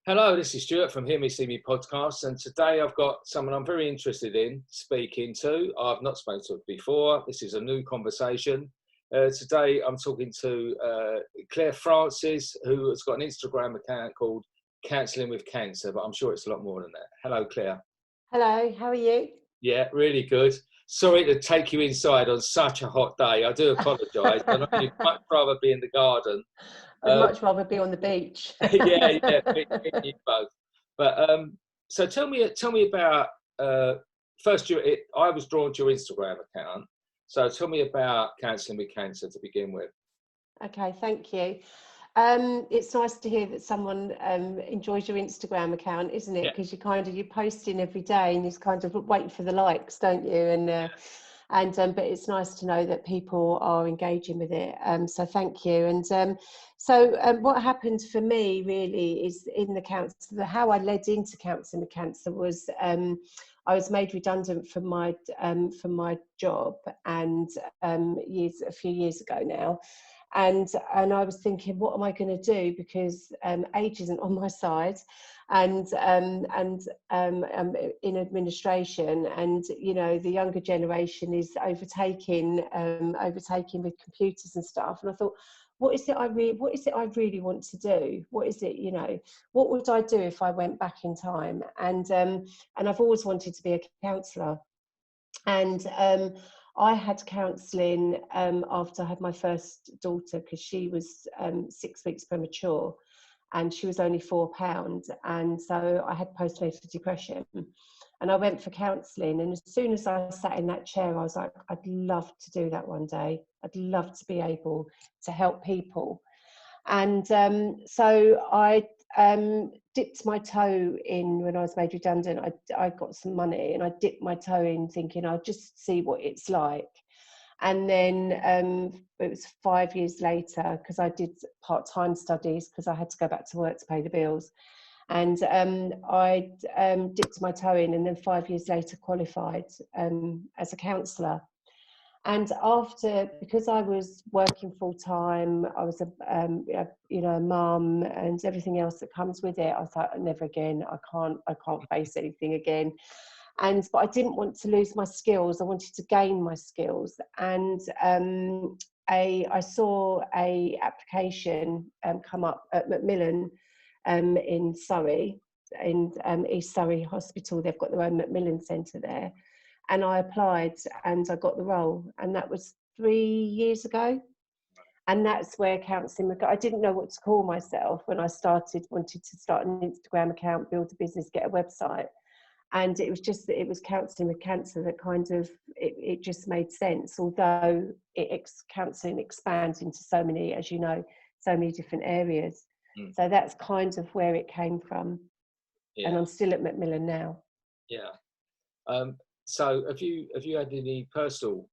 Hello, this is Stuart from Hear Me, See Me podcast, and today I've got someone I'm very interested in speaking to. I've not spoken to her before. This is a new conversation. Today I'm talking to Claire Francis, who has got an Instagram account called Counselling with Cancer, but I'm sure it's a lot more than that. Hello, Claire. Hello, how are you? Yeah, really good. Sorry to take you inside on such a hot day. I do apologise. I know you'd much rather be in the garden. I'd much rather be on the beach. yeah, me and you both. But so tell me about first. I was drawn to your Instagram account. So tell me about Counselling with Cancer to begin with. Okay, thank you. It's nice to hear that someone enjoys your Instagram account, isn't it? Yeah. Because you're posting every day and you kind of wait for the likes, don't you? But it's nice to know that people are engaging with it. So thank you. What happened for me really is in the counsel. How I led into Counselling with Cancer was I was made redundant from my job, and a few years ago now. And I was thinking, what am I going to do? Because age isn't on my side, and I'm in administration, and the younger generation is overtaking with computers and stuff. And I thought, what is it I really want to do? What is it, what would I do if I went back in time? And I've always wanted to be a counsellor. And I had counselling after I had my first daughter, because she was 6 weeks premature and she was only £4. And so I had postnatal depression. And I went for counselling. And as soon as I sat in that chair, I was like, I'd love to do that one day. I'd love to be able to help people. And so I dipped my toe in when I was made redundant. I got some money and I dipped my toe in thinking I'll just see what it's like. And then it was 5 years later, because I did part-time studies because I had to go back to work to pay the bills. And I dipped my toe in, and then 5 years later qualified as a counsellor. And because I was working full time, I was a mum and everything else that comes with it. I thought, never again. I can't face anything again. But I didn't want to lose my skills. I wanted to gain my skills. And I saw a application come up at Macmillan in Surrey, in East Surrey Hospital. They've got their own Macmillan Centre there. And I applied and I got the role. And that was 3 years ago. And that's where counselling, I didn't know what to call myself when I wanted to start an Instagram account, build a business, get a website. And it was Counselling with Cancer that kind of, it just made sense. Although counselling expands into so many, as you know, so many different areas. Mm. So that's kind of where it came from. Yeah. And I'm still at Macmillan now. Yeah. So have you had any personal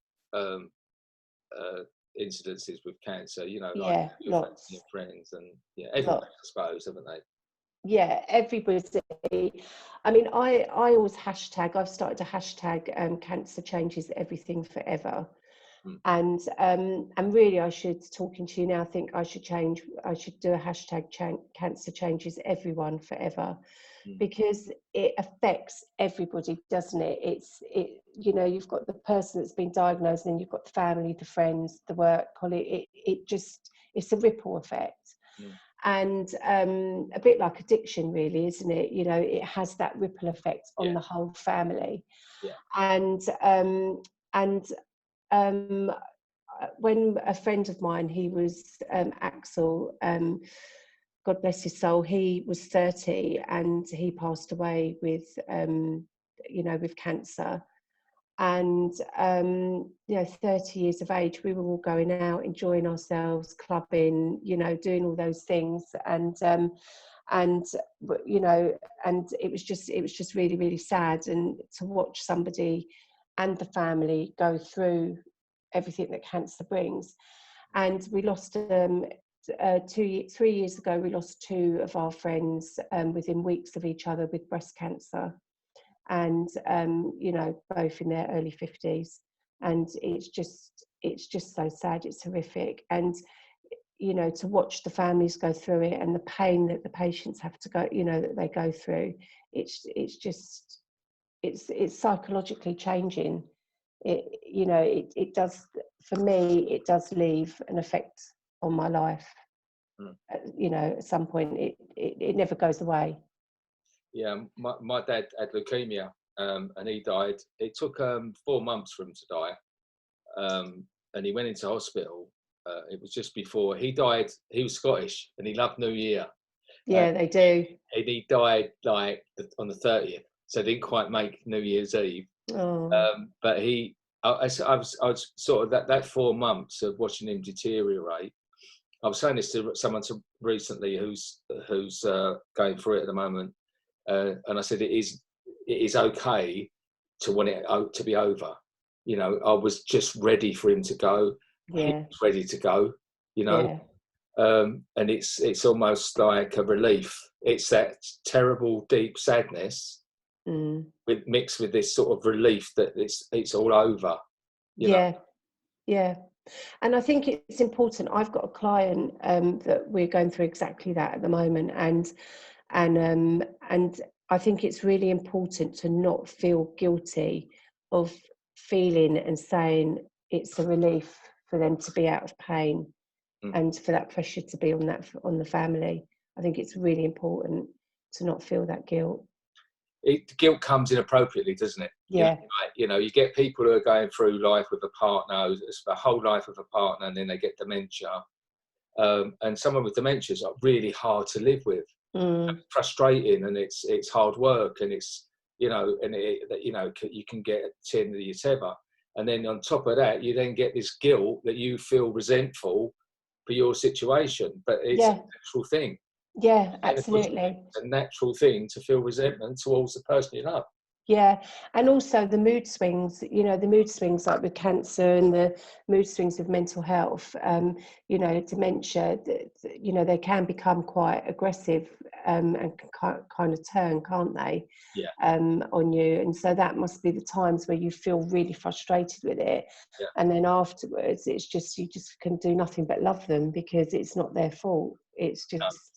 incidences with cancer? Like lots. Your friends and everyone, I suppose, haven't they? Yeah, everybody. I mean, I always hashtag. I've started to hashtag cancer changes everything forever. Mm. And really, talking to you now, I think I should do a hashtag cancer changes everyone forever. Because it affects everybody, doesn't it? You've got the person that's been diagnosed, and then you've got the family, the friends, the work colleague. It's a ripple effect. And a bit like addiction, really, isn't it? It has that ripple effect on the whole family. Yeah. And when a friend of mine, he was Axel, God bless his soul, he was 30 and he passed away with cancer. And 30 years of age, we were all going out, enjoying ourselves, clubbing, doing all those things, and it was just really, really sad, and to watch somebody and the family go through everything that cancer brings. And we lost 3 years ago, we lost two of our friends within weeks of each other with breast cancer. And both in their early 50s, and it's just so sad. It's horrific. And you know, to watch the families go through it and the pain that the patients have to go, you know, that they go through. It's just, it's psychologically changing. It does, for me, it does leave an effect on my life. You know, at some point, it never goes away. Yeah, my dad had leukemia, and he died. It took 4 months for him to die, and he went into hospital. It was just before he died. He was Scottish, and he loved New Year. Yeah, they do. And he died like on the 30th, so didn't quite make New Year's Eve. But I was sort of that 4 months of watching him deteriorate. I was saying this to someone recently who's going through it at the moment, and I said it is okay to want it to be over. You know, I was just ready for him to go. Yeah. He was ready to go. You know. Yeah. And it's almost like a relief. It's that terrible, deep sadness mixed with this sort of relief that it's all over. You know? Yeah. And I think it's important. I've got a client that we're going through exactly that at the moment, and I think it's really important to not feel guilty of feeling and saying it's a relief for them to be out of pain. And for that pressure to be on the family. I think it's really important to not feel that guilt. Guilt comes inappropriately, doesn't it? Yeah. You get people who are going through life with a partner, it's the whole life with a partner, and then they get dementia. And someone with dementia is really hard to live with, frustrating, and it's hard work, and it's you can get at the end of your tether, and then on top of that, you then get this guilt that you feel resentful for your situation, but it's a natural thing. Yeah, absolutely. It's a natural thing to feel resentment towards the person you love. Yeah, and also the mood swings, the mood swings like with cancer and the mood swings with mental health, dementia, they can become quite aggressive and can kind of turn, can't they? Yeah. On you. And so that must be the times where you feel really frustrated with it. Yeah. And then afterwards, you just can do nothing but love them because it's not their fault. It's just...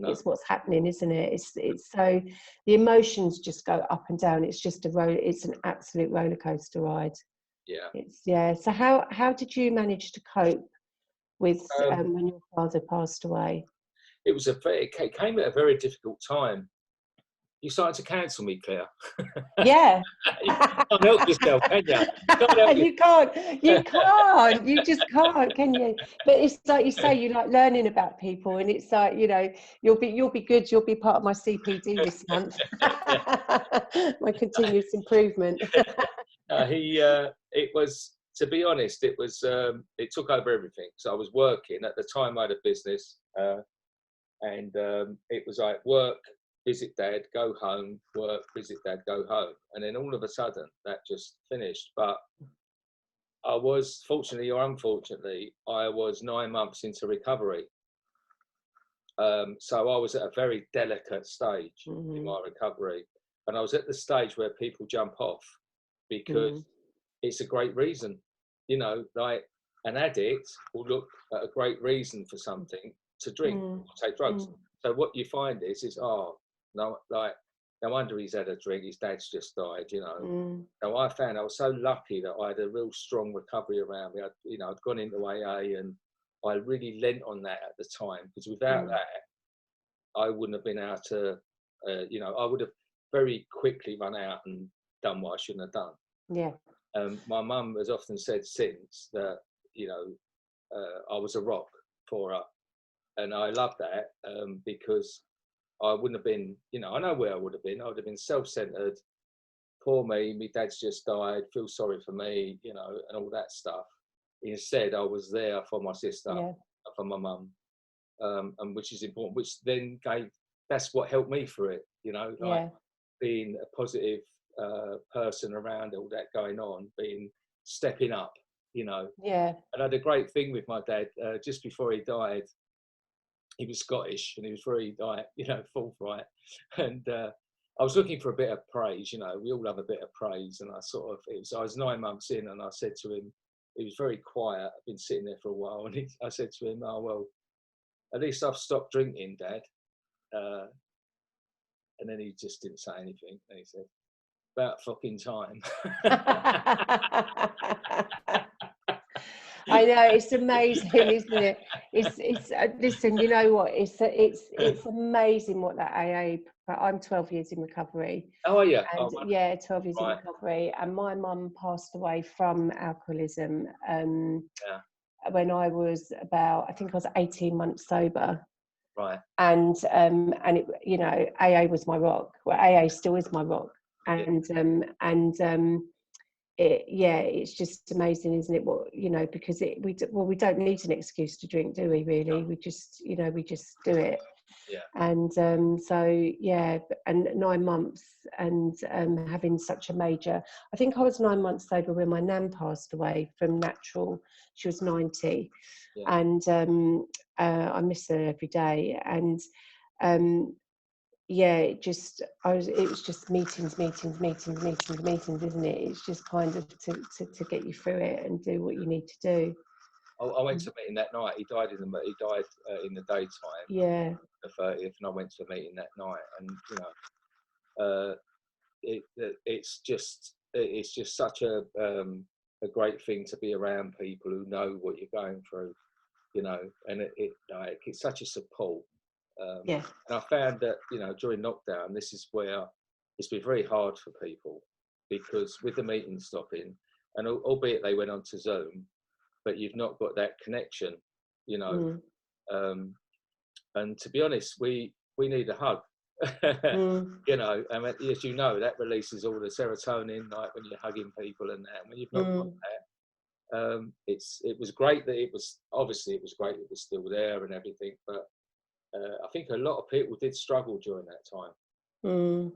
No. It's what's happening, isn't it? It's so the emotions just go up and down. It's just it's an absolute roller coaster ride. Yeah. So how did you manage to cope with when your father passed away? It came at a very difficult time. You started to counsel me, Claire. Yeah. You can't help yourself, can you? You can't. You just can't, can you? But it's like you say, you like learning about people, and it's like, you'll be good. You'll be part of my CPD this month. My continuous improvement. It was, to be honest, it took over everything. So I was working at the time. I had a business, and it was like work, visit dad, go home, work, visit dad, go home. And then all of a sudden that just finished. But I was, fortunately or unfortunately, I was 9 months into recovery. So I was at a very delicate stage in my recovery. And I was at the stage where people jump off because it's a great reason. Like an addict will look at a great reason for something to drink or take drugs. So what you find is, no wonder he's had a drink. His dad's just died, Now I found I was so lucky that I had a real strong recovery around me. I'd gone into AA, and I really lent on that at the time, because without that, I wouldn't have been able to, I would have very quickly run out and done what I shouldn't have done. Yeah. My mum has often said since that, I was a rock for her, and I love that because I wouldn't have been, I know where I would have been. I would have been self-centered. Poor me, my dad's just died, feel sorry for me, and all that stuff. Instead, I was there for my sister, for my mum, and which is important, which then that's what helped me through it, being a positive person around all that going on, stepping up, Yeah. And I had a great thing with my dad just before he died. He was Scottish, and he was very, forthright. And I was looking for a bit of praise. We all have a bit of praise. And I was 9 in, and I said to him, he was very quiet. I've been sitting there for a while, and I said to him, "Oh well, at least I've stopped drinking, Dad. And then he just didn't say anything. And he said, about fucking time. I know, it's amazing, isn't it? It's listen, you know what? It's amazing what that AA. I'm 12 years in recovery. Oh yeah, And yeah, 12 years in right. recovery. And my mum passed away from alcoholism when I was I think I was 18 months sober. Right. And it, you know, AA was my rock. Well, AA still is my rock. And it's just amazing, isn't it? What, you know, because we don't need an excuse to drink, do we? Really, we just, you know, we just do it. Yeah. And so yeah, and 9 months, and having such a major. I think I was 9 months sober when my nan passed away from natural. She was 90, and I miss her every day. And it was just meetings, isn't it? It's just kind of to get you through it and do what you need to do. I went to a meeting that night. He died in the daytime. Yeah. The 30th, and I went to a meeting that night, and you know, it's just such a great thing to be around people who know what you're going through, you know, and it's such a support. And I found that, you know, during lockdown, this is where it's been very hard for people, because with the meeting stopping, and albeit they went on to Zoom, but you've not got that connection, you know. And to be honest, we need a hug. You know, and as you know, that releases all the serotonin, like when you're hugging people and that. When you've not got that, it was great that it was great it was still there and everything, but I think a lot of people did struggle during that time.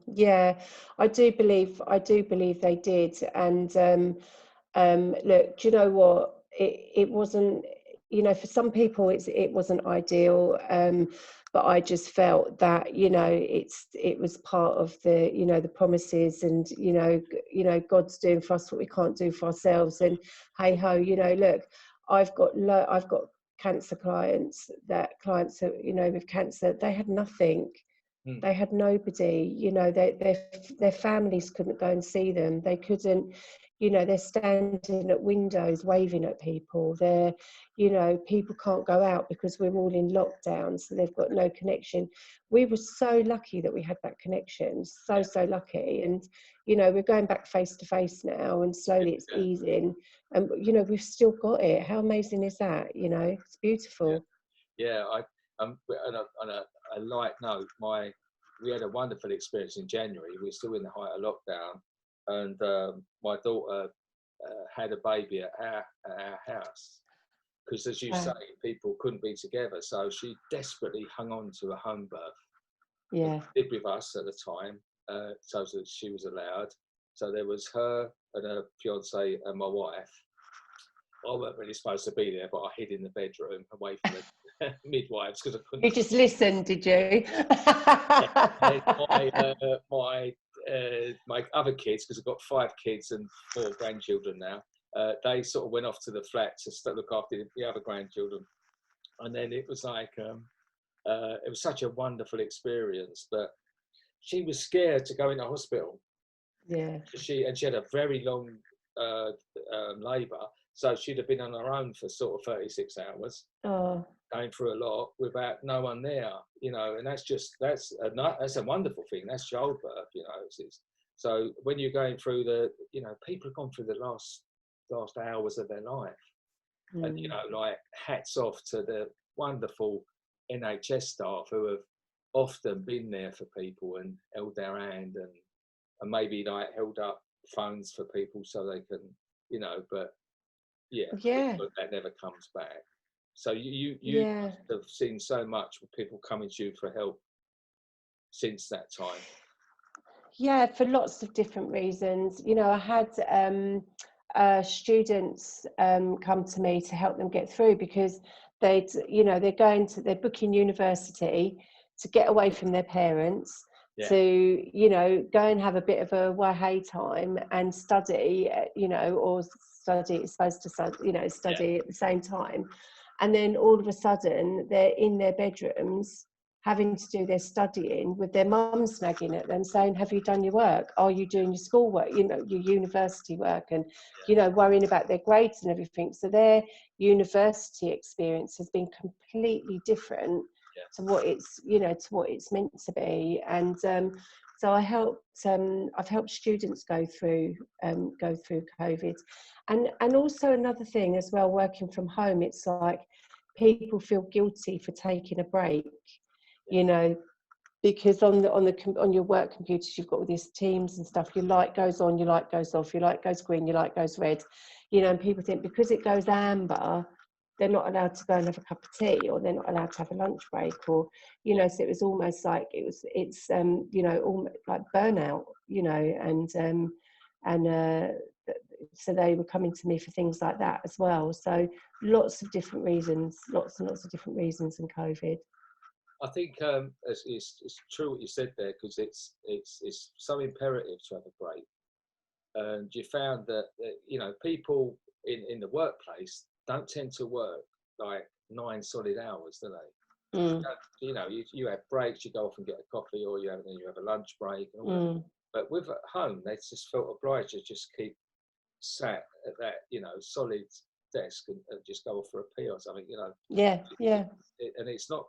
Yeah, I do believe they did. And look, do you know what? It wasn't, you know, for some people it wasn't ideal, but I just felt that, you know, it was part of the, you know, the promises, and you know God's doing for us what we can't do for ourselves. And hey ho, you know, look, I've got cancer clients who, you know, with cancer, they had nothing. They had nobody, you know, their families couldn't go and see them. They couldn't, you know, they're standing at windows waving at people. They're, you know, people can't go out because we're all in lockdown, so they've got no connection. We were so lucky that we had that connection, so lucky. And, you know, we're going back face to face now, and slowly it's easing. And, you know, we've still got it. How amazing is that? You know, it's beautiful. Yeah, on a light note, we had a wonderful experience in January. We were still in the height of lockdown, and my daughter had a baby at our house, because, as you say, people couldn't be together, so she desperately hung on to a home birth. Yeah, she lived with us at the time, so that she was allowed. So there was her and her fiance and my wife. I weren't really supposed to be there, but I hid in the bedroom away from the midwives because I couldn't. You just listened, did you? My other kids, because I've got 5 kids and 4 grandchildren now, they sort of went off to the flat to look after the other grandchildren. And then it was like, it was such a wonderful experience, but she was scared to go into hospital. Yeah. She had a very long labour, so she'd have been on her own for sort of 36 hours, going through a lot without no one there, you know. And that's a wonderful thing. That's childbirth, you know. So when you're going through you know, people have gone through the last hours of their life, and, you know, like, hats off to the wonderful NHS staff who have often been there for people and held their hand, and maybe like held up phones for people so they can, you know, but that never comes back. So you must have seen so much with people coming to you for help since that time. Yeah, for lots of different reasons. You know, I had students come to me to help them get through, because they're booking university to get away from their parents, to, you know, go and have a bit of a wahay time and study, you know, or study at the same time. and then all of a sudden they're in their bedrooms having to do their studying with their mum snagging at them saying, have you done your work? Are you doing your schoolwork? You know, your university work, and, you know, worrying about their grades and everything. So their university experience has been completely different to what it's, you know, to what it's meant to be. And so I've helped students go through COVID. And also another thing as well, working from home, it's like people feel guilty for taking a break, you know, because on your work computers you've got all these Teams and stuff. Your light goes on, your light goes off, your light goes green, your light goes red, you know, and people think because it goes amber they're not allowed to go and have a cup of tea, or they're not allowed to have a lunch break, or, you know, so it was almost like it's you know, almost like burnout, you know, and so they were coming to me for things like that as well. So lots of different reasons, lots and lots of different reasons in COVID. I think it's true what you said there, because it's so imperative to have a break. And you found that you know, people in the workplace don't tend to work like 9 solid hours, do they? You know, you have breaks, you go off and get a coffee, or you have a lunch break, and all that. But with at home, they just felt obliged to just keep sat at that, you know, solid desk and just go off for a pee or something, you know. Yeah. And it's not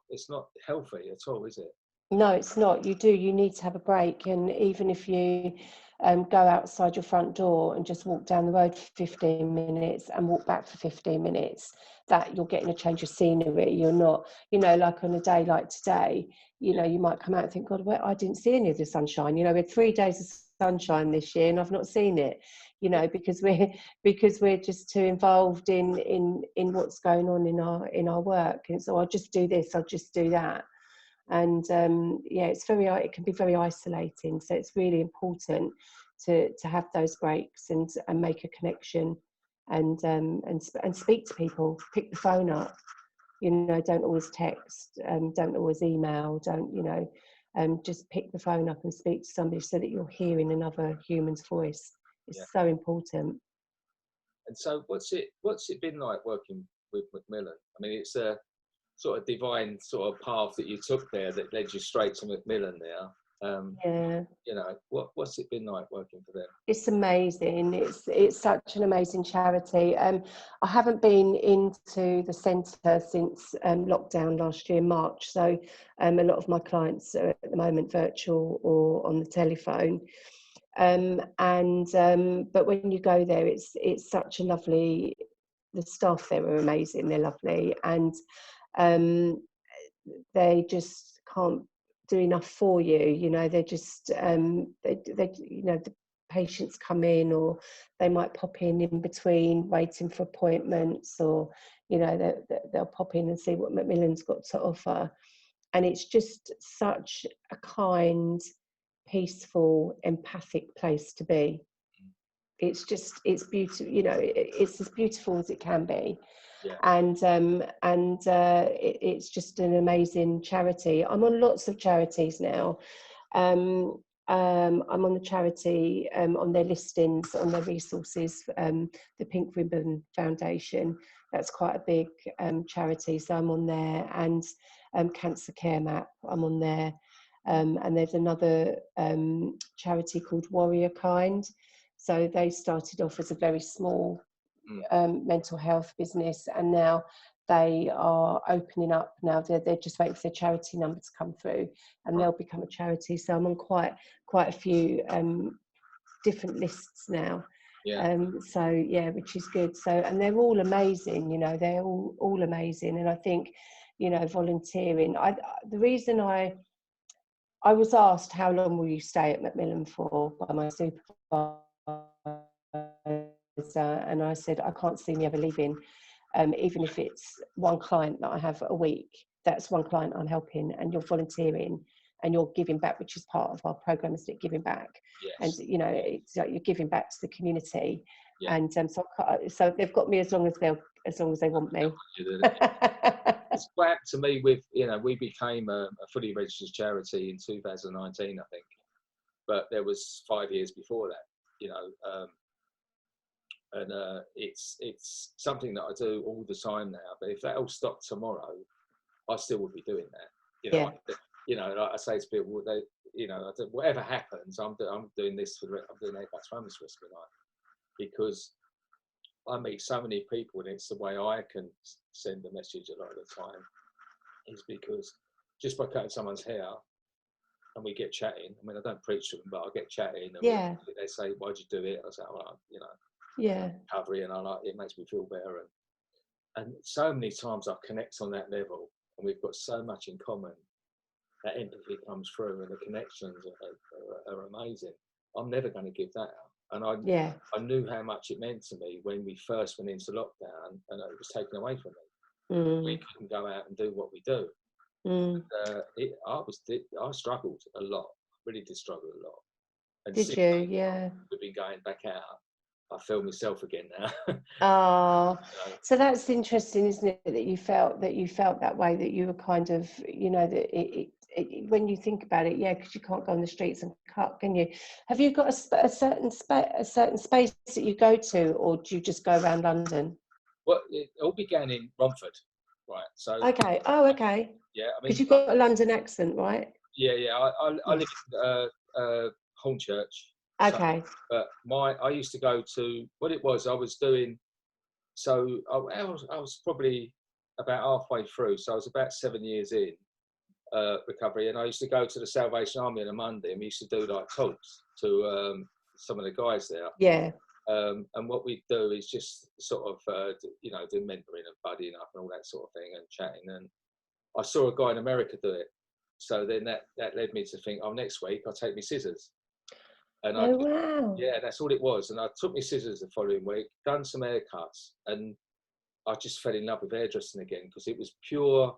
healthy at all, is it? No, it's not. You need to have a break. And even if you go outside your front door and just walk down the road for 15 minutes and walk back for 15 minutes, that you're getting a change of scenery. You're not, you know, like on a day like today, you know, you might come out and think, God, I didn't see any of the sunshine. You know, we had 3 days of sunshine this year and I've not seen it, you know, because we're just too involved in what's going on in our work. And so I'll just do this, I'll just do that. And yeah, it can be very isolating. So it's really important to have those breaks and make a connection, and speak to people. Pick the phone up. You know, don't always text. Don't always email. Don't, you know, just pick the phone up and speak to somebody so that you're hearing another human's voice. It's so important. And so, what's it been like working with Macmillan? I mean, it's a sort of divine sort of path that you took there that led you straight to Macmillan there. Yeah. You know, what's it been like working for them? It's amazing. It's such an amazing charity. I haven't been into the centre since lockdown last year, March. So a lot of my clients are at the moment virtual or on the telephone. But when you go there, it's such a lovely. The staff there are amazing. They're lovely, and they just can't do enough for you. You know, they're just they you know, the patients come in, or they might pop in between waiting for appointments, or, you know, they'll pop in and see what Macmillan's got to offer. And it's just such a kind, peaceful, empathic place to be. It's beautiful, you know, it's as beautiful as it can be. Yeah. And it's just an amazing charity. I'm on lots of charities now. I'm on the charity, on their listings, on their resources, the Pink Ribbon Foundation. That's quite a big charity, so I'm on there. And Cancer Care Map, I'm on there. And there's another charity called Warrior Kind. So they started off as a very small mental health business, and now they are opening up. Now they're just waiting for their charity number to come through, and they'll become a charity. So I'm on quite a few different lists now. Yeah. So yeah, which is good. So, and they're all amazing. You know, they're all amazing. And I think, you know, volunteering. The reason I was asked, how long will you stay at Macmillan for, by my supervisor, and I said, I can't see me ever leaving, even if it's one client that I have a week. That's one client I'm helping, and you're volunteering and you're giving back, which is part of our program, isn't it? Giving back. Yes. And, you know, it's like you're giving back to the community. Yeah. And so they've got me as long as they want me. It's quite happened to me with, you know, we became a fully registered charity in 2019, I think, but there was 5 years before that, you know, and it's something that I do all the time now. But if that all stopped tomorrow, I still would be doing that. Like I say to people, whatever happens, I'm doing this I'm doing Apex Homeless Rescue Night, because I meet so many people, and it's the way I can send a message a lot of the time, is because just by cutting someone's hair and we get chatting, I mean, I don't preach to them, but I get chatting, and they say, "Why'd you do it?" I say, "Well, recovery," and it makes me feel better. And so many times I connect on that level, and we've got so much in common. That empathy comes through, and the connections are amazing. I'm never going to give that up. And I knew how much it meant to me when we first went into lockdown, and it was taken away from me. We couldn't go out and do what we do. I struggled a lot. Really did struggle a lot. And did you? Yeah. We've been going back out. I feel myself again now. Oh, so that's interesting, isn't it? That you felt that way. That you were kind of, that when you think about it, because you can't go on the streets and cut, can you? Have you got a certain space that you go to, or do you just go around London? Well, it all began in Romford, right? So okay. Oh, okay. Yeah, I mean, because you've got a London accent, right? Yeah. I live in Hornchurch. Okay. So, but I used to go to what it was. I was doing. So I was probably about halfway through. So I was about 7 years in recovery, and I used to go to the Salvation Army on a Monday, and we used to do like talks to some of the guys there. Yeah. And what we do is just sort of do mentoring and buddying up and all that sort of thing, and chatting. And I saw a guy in America do it, so then that led me to think, next week I'll take my scissors. And wow. Yeah, that's all it was. And I took my scissors the following week, done some haircuts, and I just fell in love with hairdressing again, because it was pure.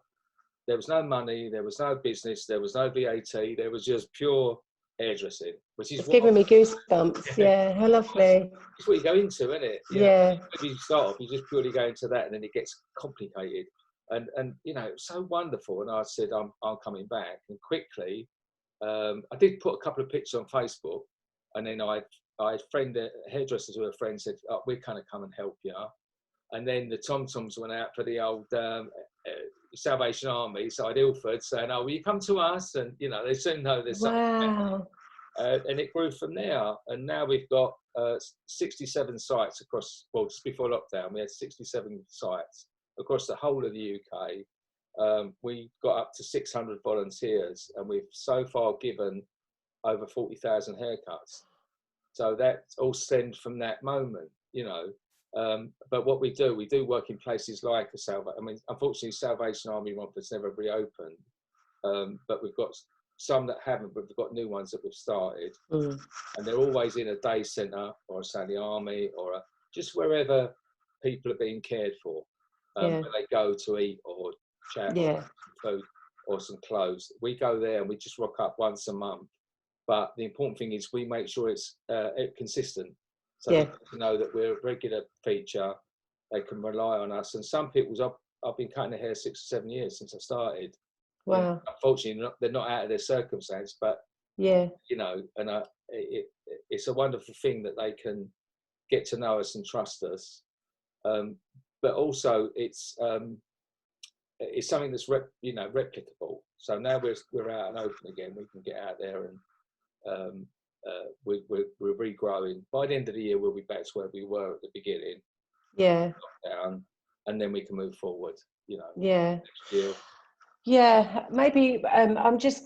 There was no money, there was no business, there was no VAT, there was just pure hairdressing, which is giving me goosebumps. Yeah, how lovely. It's what you go into, isn't it? When you start off, you just purely go into that, and then it gets complicated. And it's so wonderful. And I said, I'm coming back. And quickly, I did put a couple of pictures on Facebook, and then I hairdressers who were friends said, we're kind of come and help you. And then the Tom-Toms went out for the old Salvation Army side Ilford, saying, will you come to us? And, they soon know there's something happening. And it grew from there. And now we've got 67 sites across, just before lockdown, we had 67 sites across the whole of the UK. We got up to 600 volunteers, and we've so far given over 40,000 haircuts. So that all stemmed from that moment, But what we do work in places like unfortunately, Salvation Army Romford's never reopened, but we've got some that haven't, but we've got new ones that we've started, and they're always in a day centre or a Sunday Army or just wherever people are being cared for, where they go to eat or chat or some food or some clothes. We go there and we just rock up once a month. But the important thing is we make sure it's consistent. So they know that we're a regular feature. They can rely on us. And some people's, I've been cutting their hair 6 or 7 years since I started. Wow. Unfortunately, they're not out of their circumstance, but and it's a wonderful thing that they can get to know us and trust us. But also, it's something that's replicable. So now we're out and open again. We can get out there and we're regrowing. By the end of the year, we'll be back to where we were at the beginning. Yeah. Lockdown, and then we can move forward. Yeah. Next year. Yeah, maybe I'm just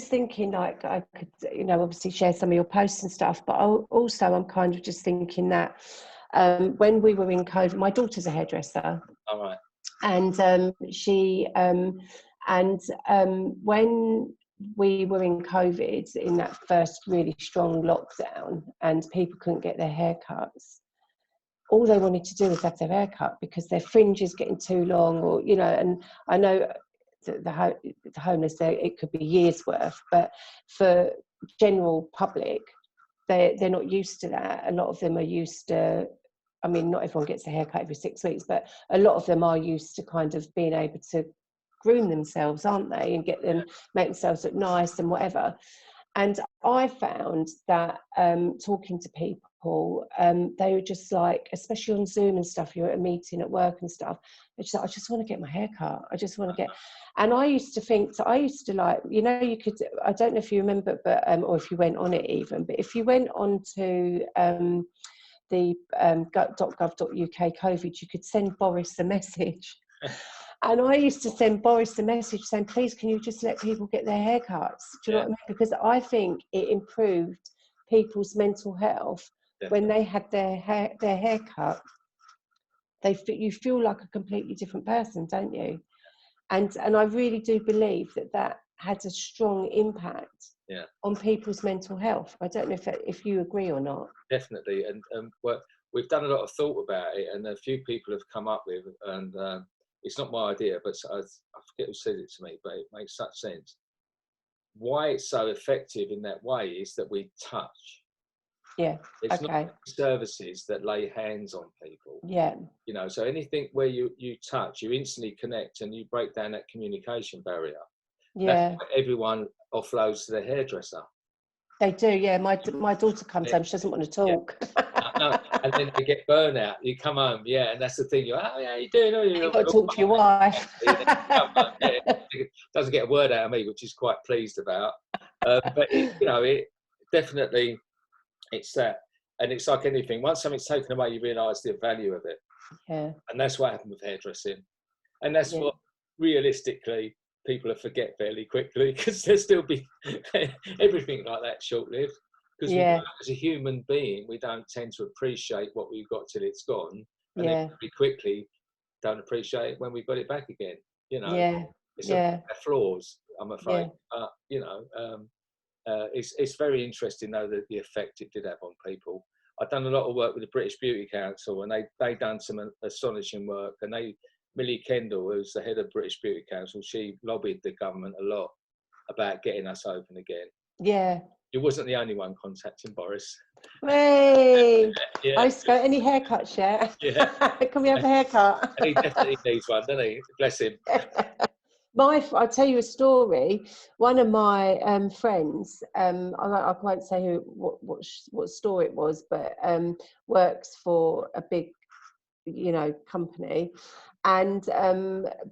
thinking, like, I could, obviously share some of your posts and stuff, but also I'm kind of just thinking that when we were in COVID, my daughter's a hairdresser. All right. And when we were in COVID, in that first really strong lockdown, and people couldn't get their haircuts, all they wanted to do was have their haircut because their fringe is getting too long, or and I know the homeless there, it could be years worth, but for general public, they're not used to that. A lot of them are used to, not everyone gets a haircut every 6 weeks, but a lot of them are used to kind of being able to groom themselves, aren't they, and get them, make themselves look nice and whatever. And I found that talking to people people, they were just like, especially on Zoom and stuff, you're at a meeting at work and stuff, they're just like, I just want to get my hair cut. I just want to get, and I used to think, so I used to like, you know, you could, I don't know if you remember, but, or if you went on it even, but if you went on to the .gov.uk COVID, you could send Boris a message. And I used to send Boris a message saying, please, can you just let people get their haircuts? Do you know what I mean? Because I think it improved people's mental health. Definitely. When they had their hair cut. You feel like a completely different person, don't you? And I really do believe that had a strong impact on people's mental health. I don't know if you agree or not. Definitely. And well, we've done a lot of thought about it, and a few people have come up with, and it's not my idea, but I forget who said it to me, but it makes such sense. Why it's so effective in that way is that we touch. Yeah. It's not services that lay hands on people. Yeah. You know, so anything where you touch, you instantly connect and you break down that communication barrier. Yeah. That's why everyone offloads to their hairdresser. They do, yeah. My daughter comes home, she doesn't want to talk. No, and then they get burnout. You come home, and that's the thing. You're, oh, yeah, how you doing? Oh, You've got to talk to your wife. Doesn't get a word out of me, which is quite pleased about. But it definitely, it's that, and it's like anything. Once something's taken away, you realise the value of it. Yeah. And that's what happened with hairdressing, and that's what realistically people will forget fairly quickly, because there'll still be everything like that short-lived. Because as a human being, we don't tend to appreciate what we've got till it's gone, and then very quickly don't appreciate it when we've got it back again. You know, it's flaws, I'm afraid. It's very interesting though, that the effect it did have on people. I've done a lot of work with the British Beauty Council, and they done some astonishing work. And Millie Kendall, who's the head of British Beauty Council, she lobbied the government a lot about getting us open again. Yeah. You wasn't the only one contacting Boris. Hey, I used to go, any haircuts yet? Yeah. Can we have a haircut? And he definitely needs one, doesn't he? Bless him. I'll tell you a story. One of my friends, I won't say what store it was, but works for a big, company. And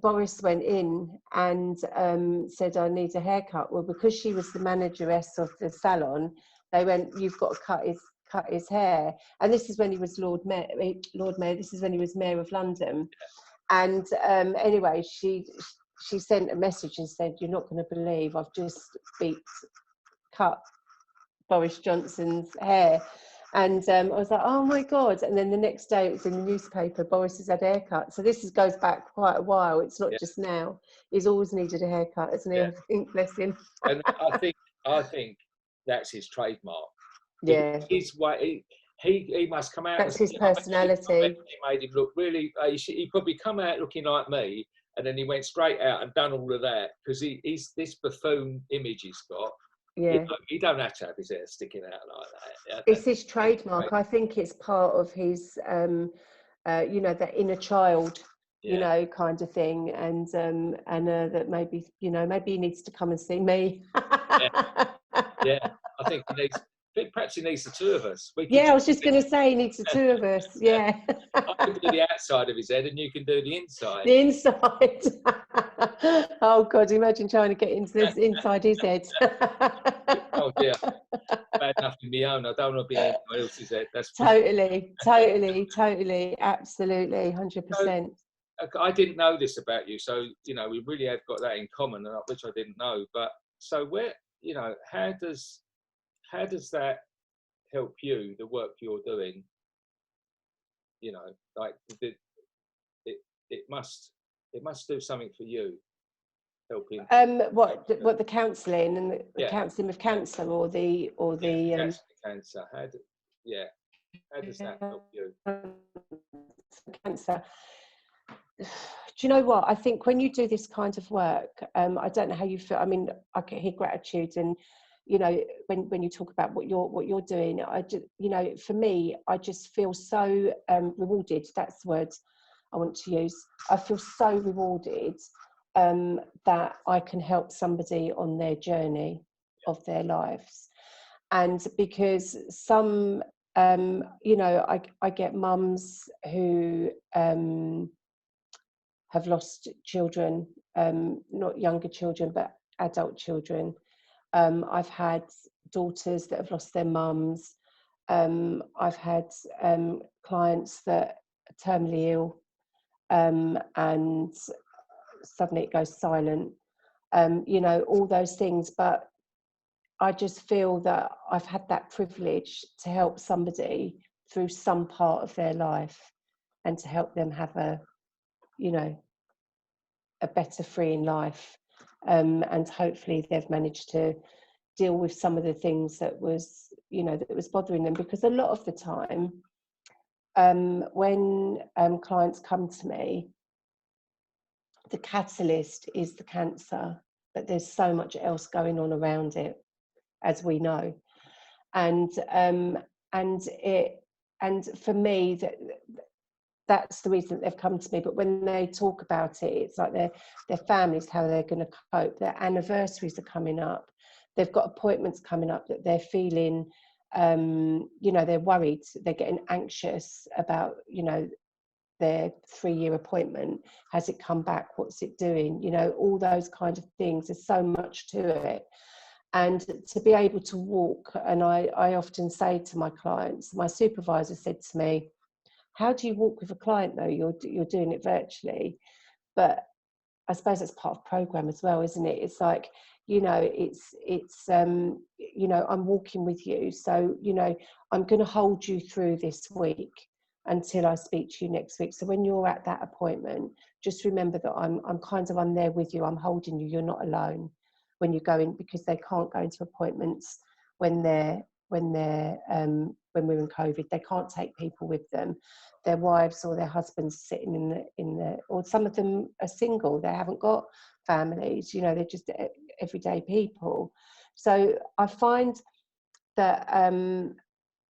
Boris went in and said, I need a haircut. Well, because she was the manageress of the salon, they went, you've got to cut his hair. And this is when he was Lord Mayor. This is when he was Mayor of London. And anyway, she sent a message and said, you're not going to believe I've just cut Boris Johnson's hair. And I was like, oh my God. And then the next day it was in the newspaper, Boris has had a haircut. So this goes back quite a while. It's not just now. He's always needed a haircut, hasn't he? I think, bless him. And I think that's his trademark. Yeah. He must come out. That's his personality. He made him look really, he probably come out looking like me, and then he went straight out and done all of that, because he's this buffoon image he's got. Yeah. He don't have to have his hair sticking out like that. It's his trademark. I think it's part of his, that inner child, kind of thing. And that maybe he needs to come and see me. Yeah. I think perhaps he needs the two of us. I was just going to say he needs the two of us. Yeah. I can do the outside of his head and you can do the inside. The inside. Oh God, imagine trying to get inside his head. Oh dear. Bad enough in my own. I don't want to be anyone else's head. That's totally, absolutely, 100%. I didn't know this about you, so we really have got that in common, which I didn't know. But so how does that help you, the work you're doing? It must do something for you, helping. What the counselling and the counselling with cancer, or the cancer. How does that help you? Cancer. Do you know what? I think when you do this kind of work, I don't know how you feel. I mean, I can hear gratitude, and when you talk about what you're doing, I just, for me, I just feel so rewarded. That's the word I want to use. I feel so rewarded that I can help somebody on their journey of their lives. And because some you know, I get mums who have lost children, not younger children, but adult children. I've had daughters that have lost their mums. I've had clients that are terminally ill, and suddenly it goes silent. You know, all those things. But I just feel that I've had that privilege to help somebody through some part of their life and to help them have a, you know, a better freeing life. And hopefully they've managed to deal with some of the things that was, you know, that was bothering them. Because a lot of the time, when clients come to me, the catalyst is the cancer, but there's so much else going on around it, as we know. And for me, that's the reason that they've come to me. But when they talk about it, it's like their families, how they're going to cope. Their anniversaries are coming up. They've got appointments coming up that they're feeling, you know, they're worried. They're getting anxious about, you know, their 3-year appointment. Has it come back? What's it doing? You know, all those kind of things. There's so much to it. And to be able to walk, and I often say to my clients, my supervisor said to me, how do you walk with a client though? You're doing it virtually. But I suppose it's part of program as well, isn't it? It's like, you know, it's you know, I'm walking with you. So, you know, I'm going to hold you through this week until I speak to you next week. So when you're at that appointment, just remember that I'm there with you. I'm holding you. You're not alone when you go in, because they can't go into appointments when we're in COVID. They can't take people with them. Their wives or their husbands sitting in the, or some of them are single. They haven't got families. You know, they're just everyday people. So I find that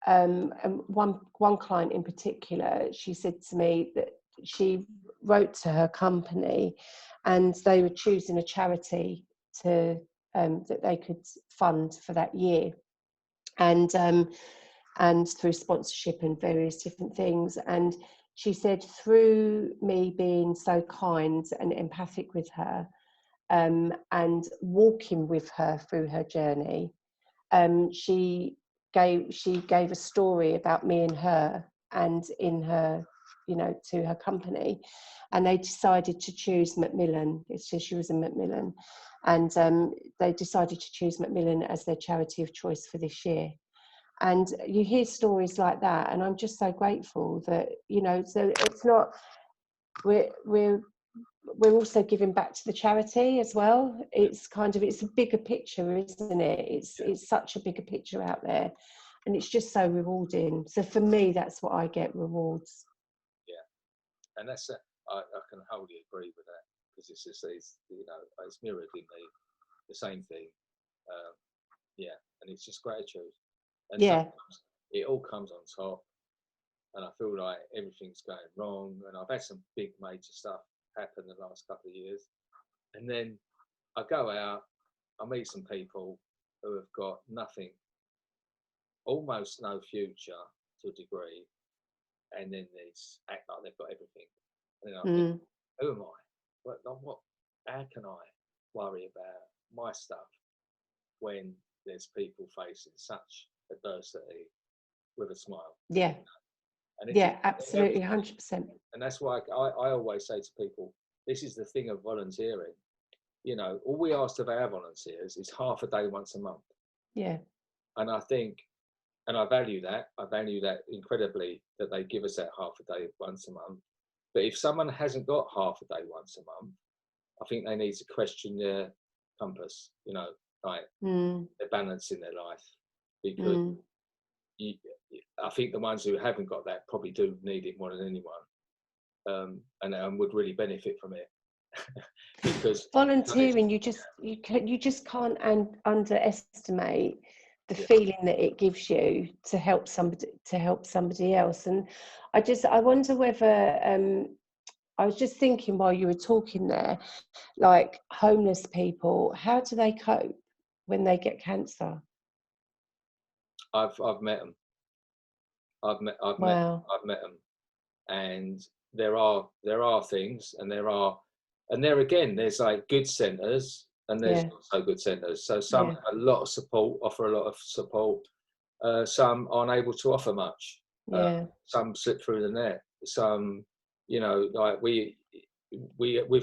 one client in particular, she said to me that she wrote to her company, and they were choosing a charity to that they could fund for that year, and through sponsorship and various different things. And she said, through me being so kind and empathic with her, and walking with her through her journey, she gave a story about me and her, and in her, you know, to her company, and they decided to choose Macmillan. It says she was in Macmillan, and they decided to choose Macmillan as their charity of choice for this year. And you hear stories like that, and I'm just so grateful that, you know, so it's not, we're also giving back to the charity as well. It's kind of, it's a bigger picture, isn't it? It's such a bigger picture out there, and it's just so rewarding. So for me, that's what I get, rewards. Yeah, and that's I can wholly agree with that, because it's you know, it's mirrored in the same thing. Yeah, and it's just gratitude, and Yeah, it all comes on top, and I feel like everything's going wrong, and I've had some big major stuff happen the last couple of years, and then I go out, I meet some people who have got nothing, almost no future to a degree, and then they act like they've got everything, and then I think, who am I? What? How can I worry about my stuff when there's people facing such adversity with a smile? yeah, And yeah, absolutely, 100%. And that's why I always say to people, this is the thing of volunteering. You know, all we ask of our volunteers is half a day once a month. Yeah. And I think, and I value that incredibly, that they give us that half a day once a month. But if someone hasn't got half a day once a month, I think they need to question their compass, you know, like their balance in their life. Because I think the ones who haven't got that probably do need it more than anyone, and would really benefit from it. Because volunteering, you just can't underestimate the feeling that it gives you to help somebody else. And I wonder whether I was just thinking while you were talking there, like homeless people, how do they cope when they get cancer? I've met them. I've Wow. met them, and there are things, and there again, there's like good centres and there's Yeah. not so good centres. So some Yeah. have a lot of support, offer a lot of support. Some aren't able to offer much. Yeah. Some slip through the net. Some, like we've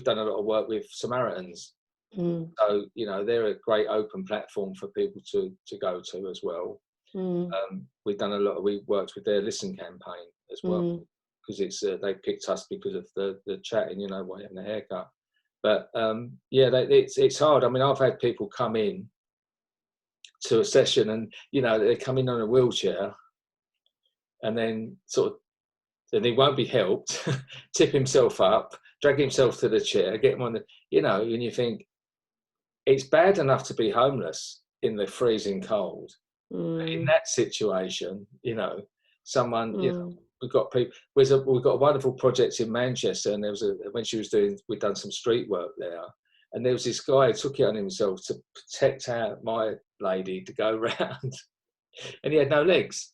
done a lot of work with Samaritans. Mm. So, they're a great open platform for people to go to as well. Mm. We worked with their Listen campaign as well, Mm. because they picked us because of the chatting, while having a haircut. But it's hard. I mean, I've had people come in to a session and, they come in on a wheelchair and then and he won't be helped, tip himself up, drag himself to the chair, get him on and you think, it's bad enough to be homeless in the freezing cold. In Mm. that situation, someone, Mm. we've got people. We've got a wonderful project in Manchester, and we'd done some street work there, and there was this guy who took it on himself to protect my lady to go round, and he had no legs.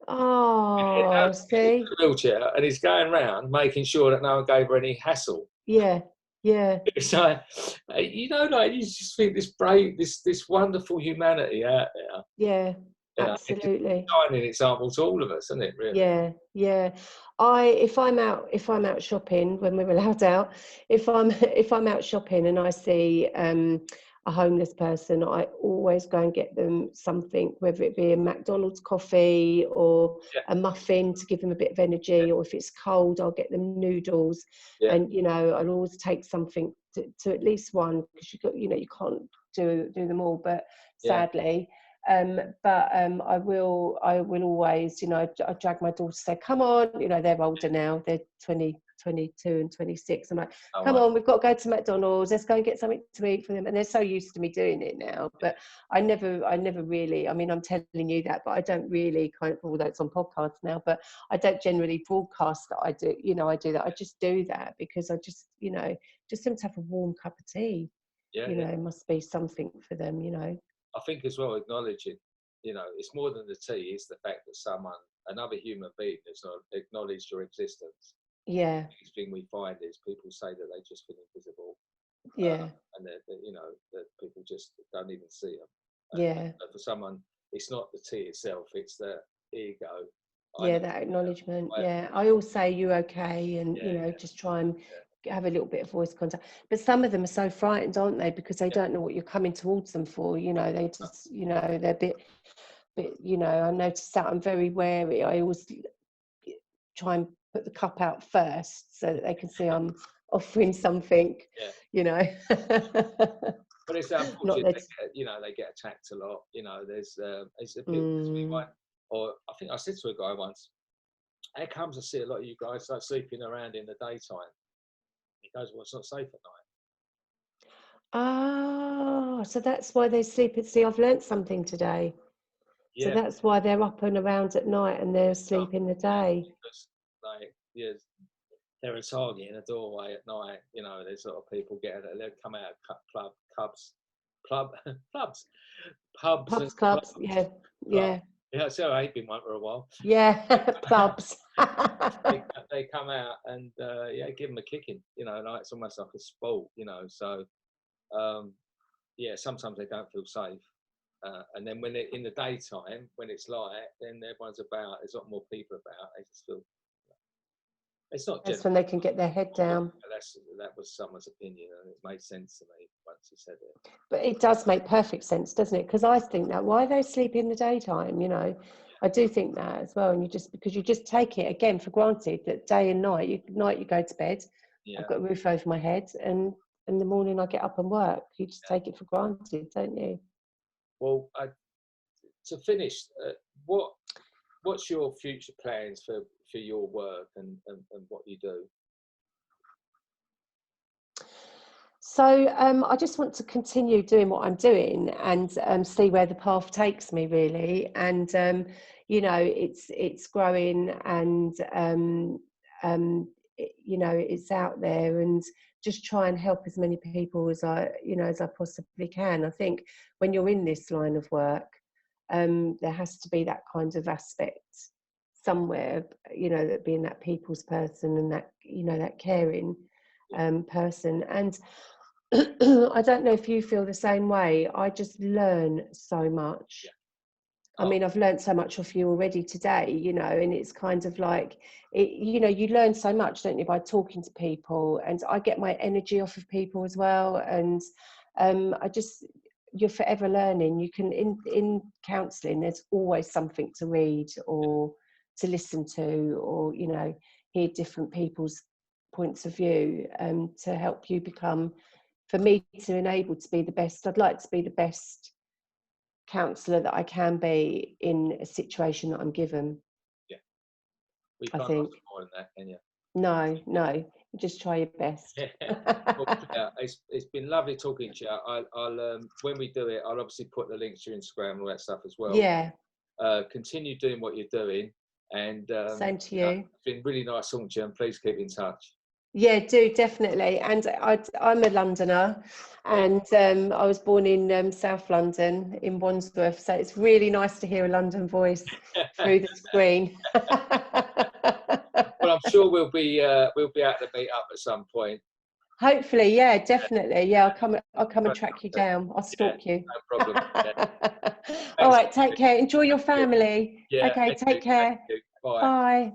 He had Oh, no see? wheelchair, and he's going round making sure that no one gave her any hassle. Yeah. Yeah. So, like you just think this brave, this wonderful humanity out there. Yeah. It's just a Absolutely. shining example to all of us, isn't it? Really. Yeah, yeah. If I'm out shopping when we're allowed out, if I'm out shopping and I see a homeless person, I always go and get them something, whether it be a McDonald's coffee or Yeah. a muffin to give them a bit of energy, or if it's cold, I'll get them noodles. Yeah. And I'll always take something to at least one, because you can't do them all, but sadly. I will always, I drag my daughter, say, come on, they're older now, they're 20, 22 and 26. I'm like, come on, we've got to go to McDonald's, let's go and get something to eat for them. And they're so used to me doing it now, but I never really, I mean, I'm telling you that, but I don't really although it's on podcasts now, but I don't generally broadcast that I do, I do that. I just do that because I just, just them to have a warm cup of tea, it must be something for them, I think as well, acknowledging, it's more than the tea, it's the fact that another human being has not acknowledged your existence. Yeah. The biggest thing we find is people say that they just feel invisible. Yeah. And that people just don't even see them. Yeah. For someone, it's not the tea itself, it's the ego. Yeah, that acknowledgement. Yeah. I always say, you okay? And, just try and have a little bit of voice contact. But some of them are so frightened, aren't they? Because they don't know what you're coming towards them for. They just, they're a bit, I notice that I'm very wary. I always try and put the cup out first so that they can see I'm offering something, But it's unfortunate, they get attacked a lot. There's or I think I said to a guy once, how comes I see a lot of you guys like sleeping around in the daytime? He goes, well, it's not safe at night. Ah, so that's why they sleep. See, I've learnt something today. So that's why they're up and around at night and they're asleep in the day. Because, they're a target in a doorway at night. There's a lot of people they'll come out of clubs. Yeah. Yeah, so I ain't been one for a while. Yeah, pubs. they come out and give them a kicking. Like it's almost like a sport. So sometimes they don't feel safe. And then when they're in the daytime, when it's light, then everyone's about. There's a lot more people about. They just feel. It's not. That's when they can get their head down. That was someone's opinion, and it made sense to me once he said it. But it does make perfect sense, doesn't it? Because I think that why they sleep in the daytime, I do think that as well. And because you just take it again for granted that day and night, you go to bed. Yeah. I've got a roof over my head, and in the morning I get up and work. You just take it for granted, don't you? Well, to finish, what's your future plans for your work and what you do? So I just want to continue doing what I'm doing and see where the path takes me, really. And it's growing, and it's out there, and just try and help as many people as I possibly can. I think when you're in this line of work, there has to be that kind of aspect. somewhere, you know, that being that people's person and that, you know, that caring person. And I don't know if you feel the same way. I just learn so much. I mean, I've learned so much off you already today, you know, and it's kind of like, you know, you learn so much, don't you, by talking to people, and I get my energy off of people as well. And you're forever learning. You can, in counselling, there's always something to read or to listen to, or, you know, hear different people's points of view, to help you become, for me to enable to be the best. I'd like to be the best counsellor that I can be in a situation that I'm given. Yeah. We I can't think. ask more than that, can you? No, you just try your best. Well, yeah, it's been lovely talking to you. I'll when we do it, I'll obviously put the links to your Instagram and all that stuff as well. Yeah. Continue doing what you're doing, and Same to you. it's been really nice talking to you, and please keep in touch. Yeah, do, definitely. And I'm a Londoner, and I was born in South London, in Wandsworth, so it's really nice to hear a London voice through the screen. Well, I'm sure we'll be able to meet up at some point. Hopefully, yeah, definitely. Yeah, I'll come and track you down. I'll stalk you. No problem. All right, take care. Enjoy your family. Yeah. Okay, take care. Bye. Bye.